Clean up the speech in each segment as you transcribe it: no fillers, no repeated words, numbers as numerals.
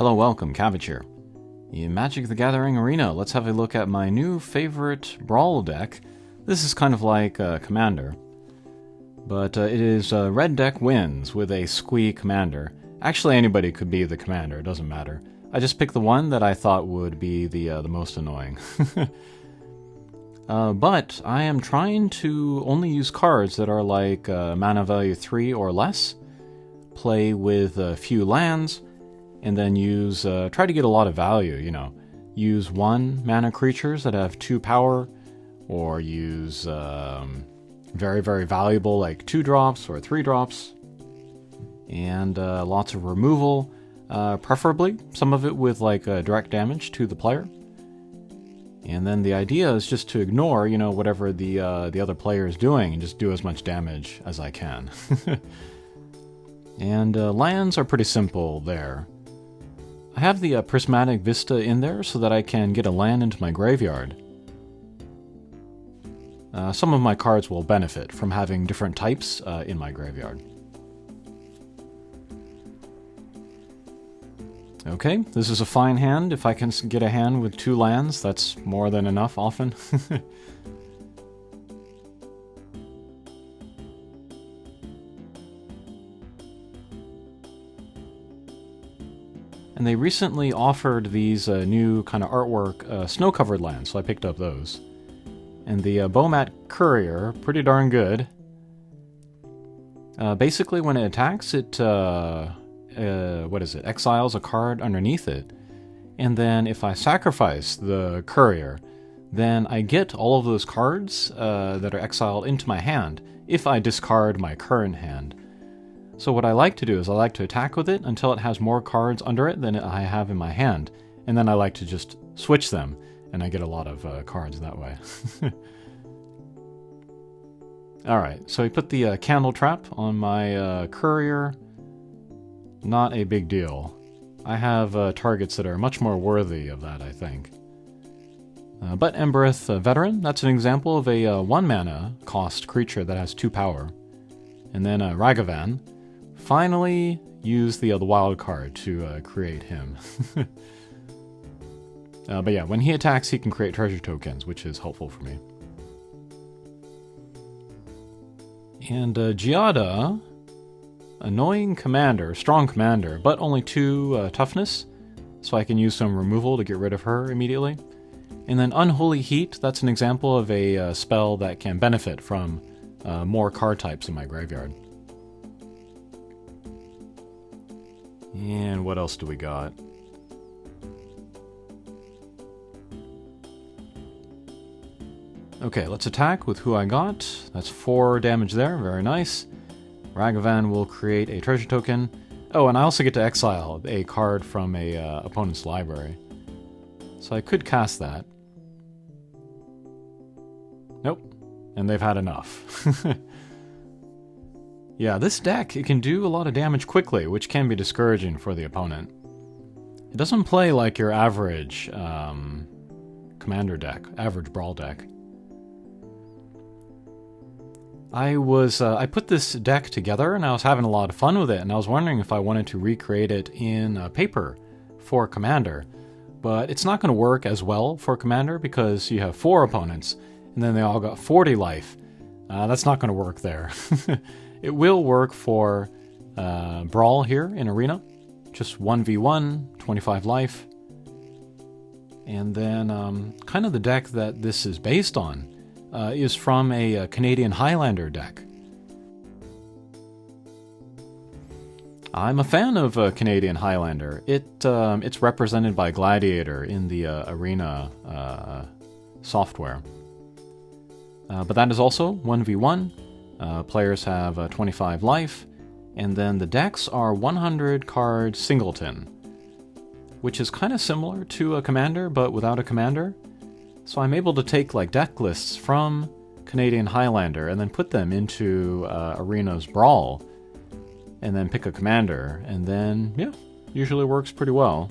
Hello, welcome, Cabbage here. In Magic the Gathering Arena, let's have a look at my new favorite Brawl deck. This is kind of like Commander, but it is red deck wins with a Squee Commander. Actually, anybody could be the Commander, it doesn't matter. I just picked the one that I thought would be the most annoying. But I am trying to only use cards that are like mana value 3 or less, play with a few lands, and then use, try to get a lot of value, you know. Use 1 mana creatures that have 2 power, or use very, very valuable like 2 drops or 3 drops, and lots of removal, preferably, some of it with like direct damage to the player. And then the idea is just to ignore, you know, whatever the other player is doing and just do as much damage as I can. And lands are pretty simple there. I have the Prismatic Vista in there so that I can get a land into my graveyard. Some of my cards will benefit from having different types in my graveyard. Okay, this is a fine hand. If I can get a hand with 2 lands, that's more than enough often. And they recently offered these new kind of artwork snow-covered lands, so I picked up those. And the Bomat Courier, pretty darn good. Basically, when it attacks, it exiles a card underneath it. And then if I sacrifice the Courier, then I get all of those cards that are exiled into my hand if I discard my current hand. So what I like to do is I like to attack with it until it has more cards under it than I have in my hand. And then I like to just switch them, and I get a lot of cards that way. Alright, so I put the Candle Trap on my Courier. Not a big deal. I have targets that are much more worthy of that, I think. But Embereth Veteran, that's an example of a 1 mana cost creature that has 2 power. And then Ragavan. Finally use the wild card to create him. But yeah, when he attacks, he can create treasure tokens, which is helpful for me. And Giada, annoying commander, strong commander, but only 2 toughness, so I can use some removal to get rid of her immediately. And then Unholy Heat, that's an example of a spell that can benefit from more card types in my graveyard. And what else do we got? Okay, let's attack with who I got. That's 4 damage there, very nice. Ragavan will create a treasure token. Oh, and I also get to exile a card from a opponent's library. So I could cast that. Nope. And they've had enough. Yeah, this deck, it can do a lot of damage quickly, which can be discouraging for the opponent. It doesn't play like your average commander deck, average Brawl deck. I put this deck together and I was having a lot of fun with it, and I was wondering if I wanted to recreate it in paper for Commander. But it's not going to work as well for Commander because you have 4 opponents, and then they all got 40 life. That's not going to work there. It will work for Brawl here in Arena. Just 1v1, 25 life. And then kind of the deck that this is based on is from a Canadian Highlander deck. I'm a fan of Canadian Highlander. It's represented by Gladiator in the Arena software. But that is also 1v1. Players have 25 life, and then the decks are 100 card singleton, which is kind of similar to a commander, but without a commander. So I'm able to take like deck lists from Canadian Highlander and then put them into Arena's Brawl, and then pick a commander, and then, yeah, usually works pretty well.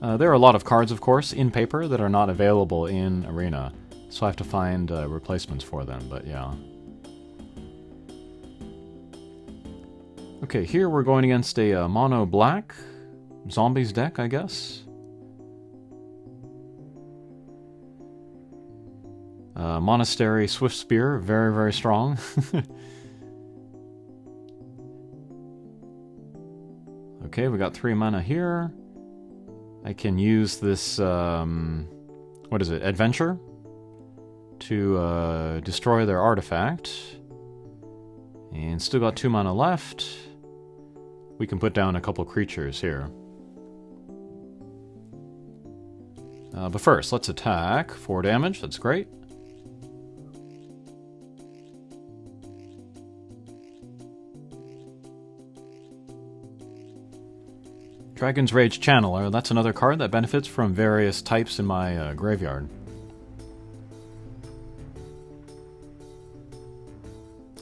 There are a lot of cards, of course, in paper that are not available in Arena, so I have to find replacements for them, but yeah. Okay, here we're going against a mono black zombies deck, I guess. Monastery Swift Spear, very, very strong. Okay, we got 3 mana here. I can use this, what is it, Adventure? To destroy their artifact. And still got 2 mana left. We can put down a couple creatures here. But first, let's attack. 4 damage, that's great. Dragon's Rage Channeler, that's another card that benefits from various types in my graveyard.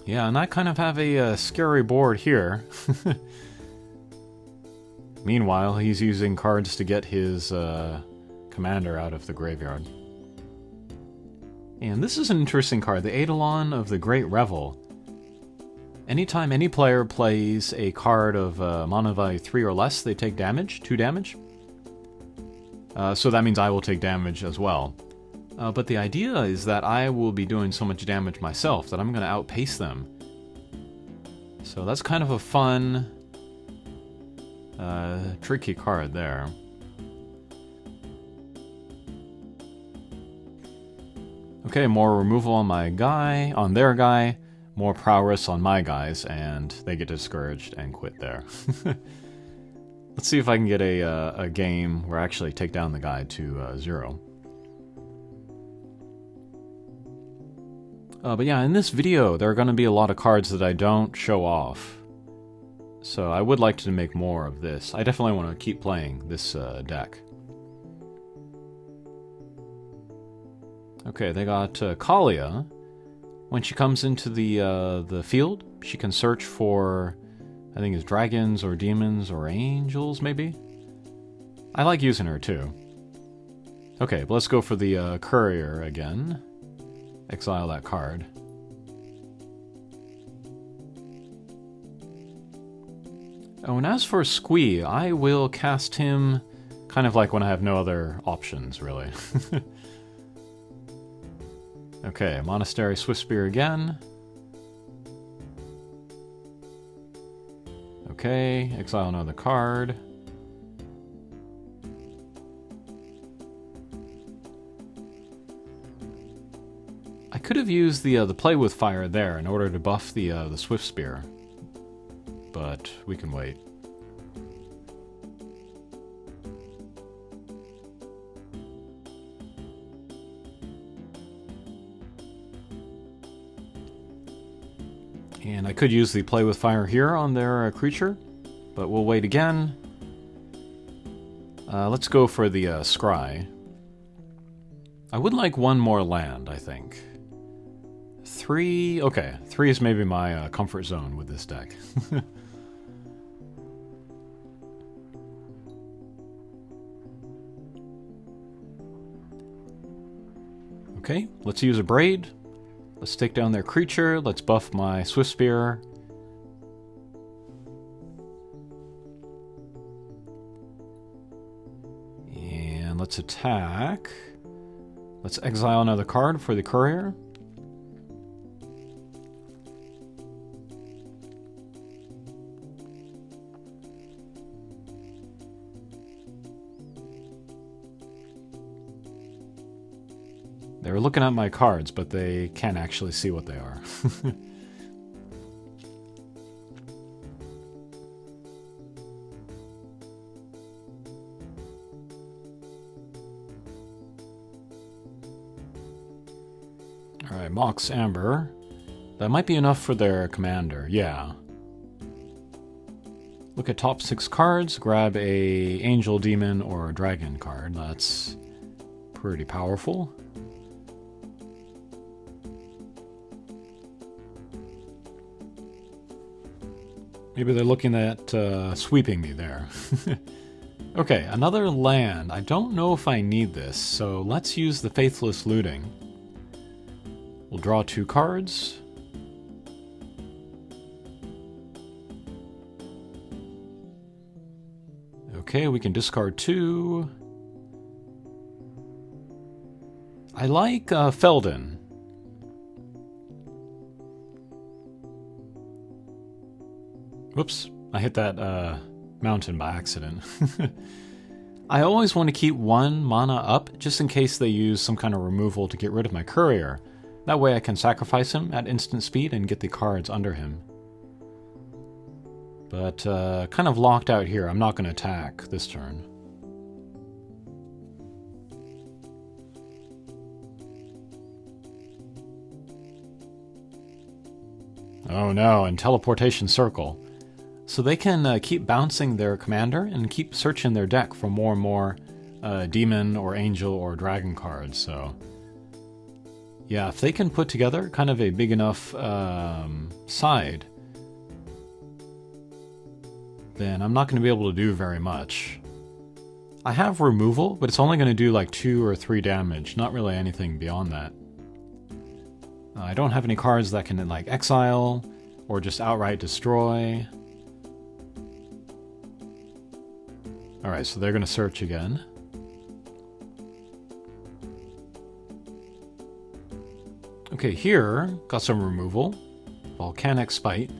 Yeah, and I kind of have a scary board here. Meanwhile, he's using cards to get his commander out of the graveyard. And this is an interesting card, the Eidolon of the Great Revel. Anytime any player plays a card of mana value 3 or less, they take damage, 2 damage. So that means I will take damage as well. But the idea is that I will be doing so much damage myself that I'm going to outpace them. So that's kind of a fun, tricky card there. Okay, more removal on my guy, on their guy. More prowess on my guys, and they get discouraged and quit there. Let's see if I can get a game where I actually take down the guy to 0. But yeah, in this video, there are going to be a lot of cards that I don't show off. So I would like to make more of this. I definitely want to keep playing this deck. Okay, they got Kalia. When she comes into the field, she can search for, I think it's dragons or demons or angels, maybe? I like using her, too. Okay, but let's go for the courier again. Exile that card. Oh, and as for Squee, I will cast him kind of like when I have no other options, really. Okay, Monastery Swift Spear again. Okay, exile another card. I could have used the Play with Fire there in order to buff the Swift Spear, but we can wait. And I could use the Play with Fire here on their creature, but we'll wait again. Let's go for the Scry. I would like 1 more land, I think. 3... okay, 3 is maybe my comfort zone with this deck. Okay, let's use a Braid. Let's take down their creature. Let's buff my Swift Spear. And let's attack. Let's exile another card for the courier. They were looking at my cards, but they can't actually see what they are. Alright, Mox Amber. That might be enough for their commander, yeah. Look at top 6 cards, grab a Angel, Demon, or Dragon card. That's pretty powerful. Maybe they're looking at sweeping me there. Okay, another land. I don't know if I need this, so let's use the Faithless Looting. We'll draw 2 cards. Okay, we can discard 2. I like Feldon. Whoops, I hit that mountain by accident. I always want to keep 1 mana up just in case they use some kind of removal to get rid of my courier. That way I can sacrifice him at instant speed and get the cards under him. But kind of locked out here. I'm not going to attack this turn. Oh no, and teleportation circle. So they can keep bouncing their commander and keep searching their deck for more and more demon or angel or dragon cards. So yeah, if they can put together kind of a big enough side, then I'm not going to be able to do very much. I have removal, but it's only going to do like 2 or 3 damage, not really anything beyond that. I don't have any cards that can like exile or just outright destroy. Alright, so they're going to search again. Okay, here, got some removal. Volcanic Spite.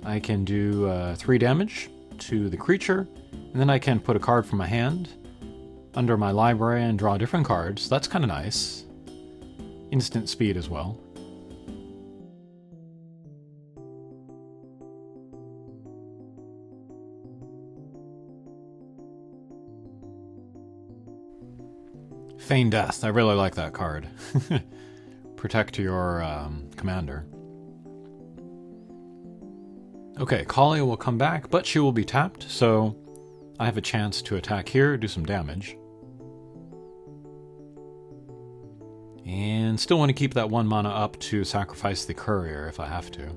I can do 3 damage to the creature, and then I can put a card from my hand under my library and draw different cards. That's kind of nice. Instant speed as well. Feign Death. I really like that card. Protect your commander. Okay, Kalia will come back, but she will be tapped, so I have a chance to attack here, do some damage. And still want to keep that 1 mana up to sacrifice the courier if I have to.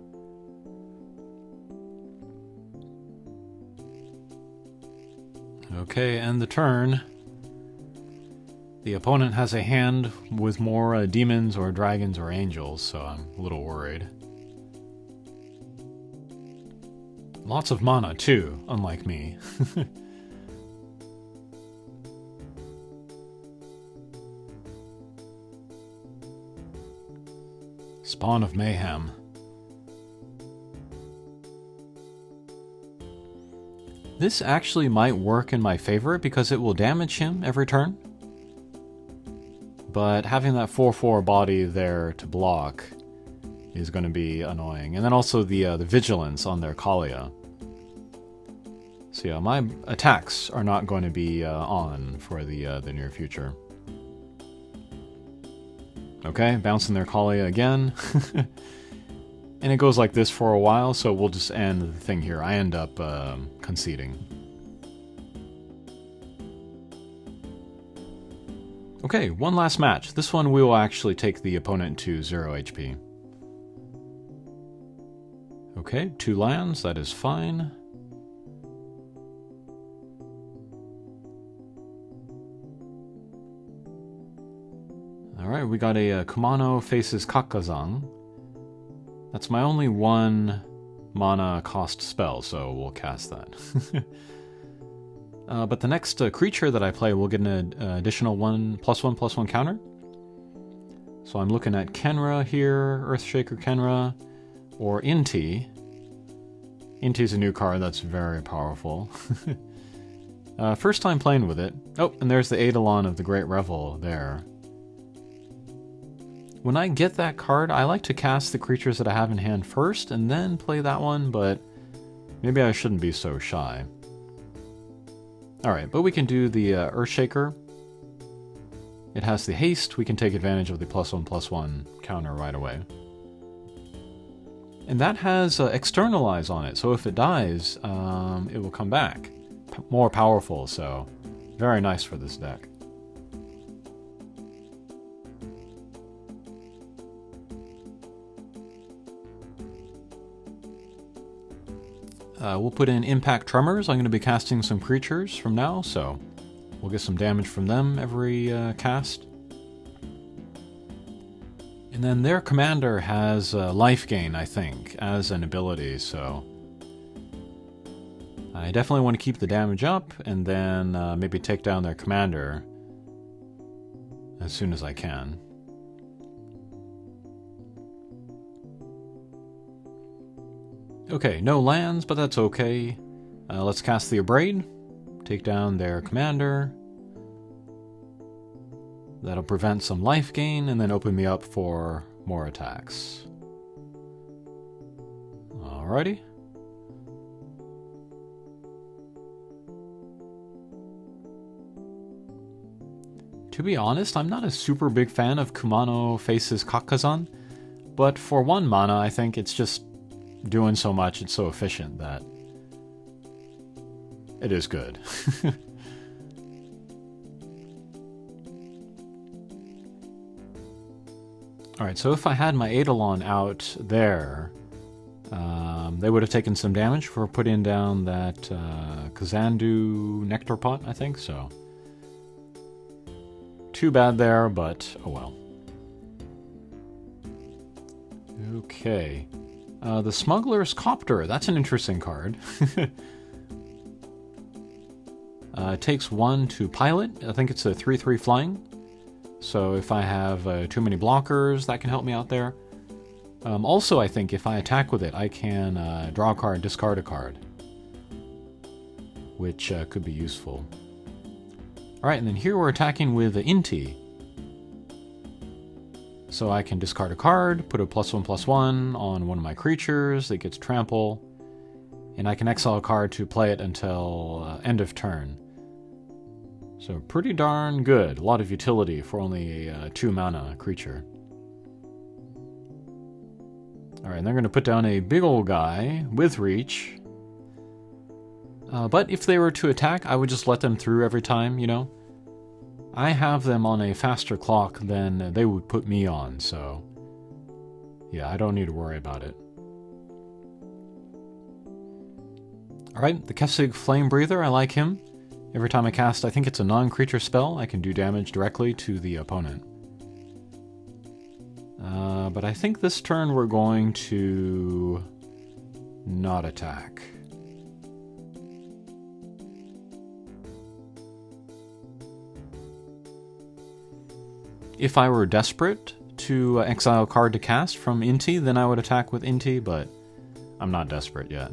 Okay, end the turn. The opponent has a hand with more demons or dragons or angels, so I'm a little worried. Lots of mana, too, unlike me. Spawn of Mayhem. This actually might work in my favor because it will damage him every turn. But having that 4/4 body there to block is going to be annoying. And then also the vigilance on their Kalia. So yeah, my attacks are not going to be on for the near future. Okay, bouncing their Kalia again. And it goes like this for a while, so we'll just end the thing here. I end up conceding. Okay, one last match. This one we will actually take the opponent to 0 HP. Okay, 2 lands, that is fine. Alright, we got a Kumano faces Kakazang. That's my only 1 mana cost spell, so we'll cast that. But the next creature that I play will get an additional 1/1/1 counter. So I'm looking at Kenra here, Earthshaker Kenra, or Inti. Inti's a new card that's very powerful. First time playing with it. Oh, and there's the Eidolon of the Great Revel there. When I get that card, I like to cast the creatures that I have in hand first, and then play that one, but maybe I shouldn't be so shy. Alright, but we can do the Earthshaker. It has the haste, we can take advantage of the +1/+1 counter right away. And that has externalize on it, so if it dies, it will come back. More powerful, so very nice for this deck. We'll put in Impact Tremors. I'm going to be casting some creatures from now, so we'll get some damage from them every cast. And then their commander has life gain, I think, as an ability, so I definitely want to keep the damage up, and then maybe take down their commander as soon as I can. Okay, no lands, but that's okay. Let's cast the Abrade, take down their commander. That'll prevent some life gain, and then open me up for more attacks. Alrighty. To be honest, I'm not a super big fan of Kumano Faces Kakazan, but for 1 mana, I think it's just doing so much, it's so efficient that it is good. Alright, so if I had my Eidolon out there, they would have taken some damage for putting down that Kazandu Nectar Pot, I think, so. Too bad there, but oh well. Okay. The Smuggler's Copter, that's an interesting card. It takes 1 to pilot. I think it's a 3/3 flying. So if I have too many blockers, that can help me out there. Also, I think if I attack with it, I can draw a card, discard a card, which could be useful. Alright, and then here we're attacking with Inti. So I can discard a card, put a +1/+1 on one of my creatures that gets trample, and I can exile a card to play it until end of turn. So pretty darn good. A lot of utility for only a 2 mana creature. Alright, and they're going to put down a big old guy with reach. But if they were to attack, I would just let them through every time, you know? I have them on a faster clock than they would put me on, so yeah, I don't need to worry about it. Alright, the Kessig Flame Breather, I like him. Every time I cast, I think it's a non-creature spell, I can do damage directly to the opponent. But I think this turn we're going to not attack. If I were desperate to exile a card to cast from Inti, then I would attack with Inti, but I'm not desperate yet.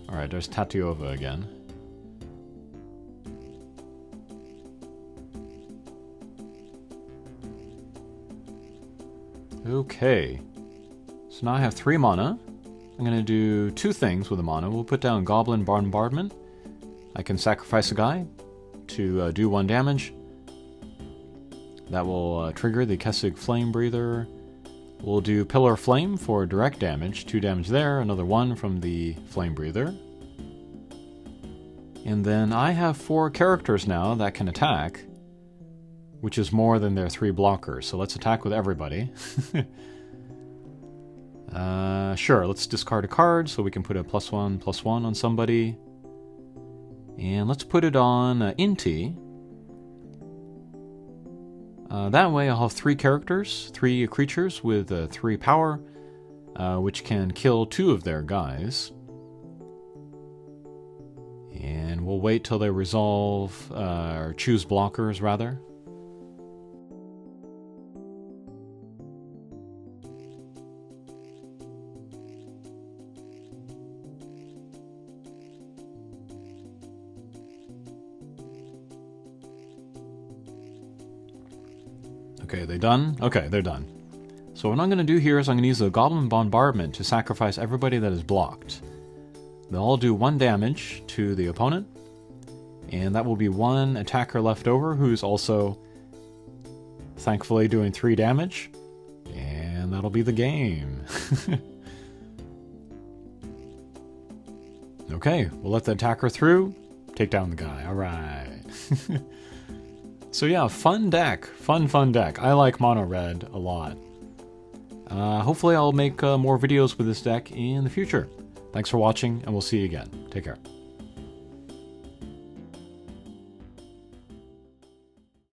Alright, there's Tatiova again. Okay. So now I have 3 mana. I'm going to do 2 things with the mana. We'll put down Goblin Bombardment. I can sacrifice a guy to do 1 damage. That will trigger the Kessig Flame Breather. We'll do Pillar Flame for direct damage. 2 damage there, another 1 from the Flame Breather. And then I have 4 characters now that can attack, which is more than their 3 blockers. So let's attack with everybody. Sure, let's discard a card so we can put a +1/+1 on somebody. And let's put it on Inti. That way I'll have 3 characters, 3 creatures with 3 power, which can kill 2 of their guys. And we'll wait till they resolve, or choose blockers rather. Okay, they done? Okay, they're done. So what I'm going to do here is I'm going to use the Goblin Bombardment to sacrifice everybody that is blocked. They'll all do 1 damage to the opponent, and that will be 1 attacker left over who's also, thankfully, doing 3 damage, and that'll be the game. Okay, we'll let the attacker through, take down the guy, alright. So yeah, fun deck. Fun deck. I like Mono Red a lot. Hopefully I'll make more videos with this deck in the future. Thanks for watching, and we'll see you again. Take care.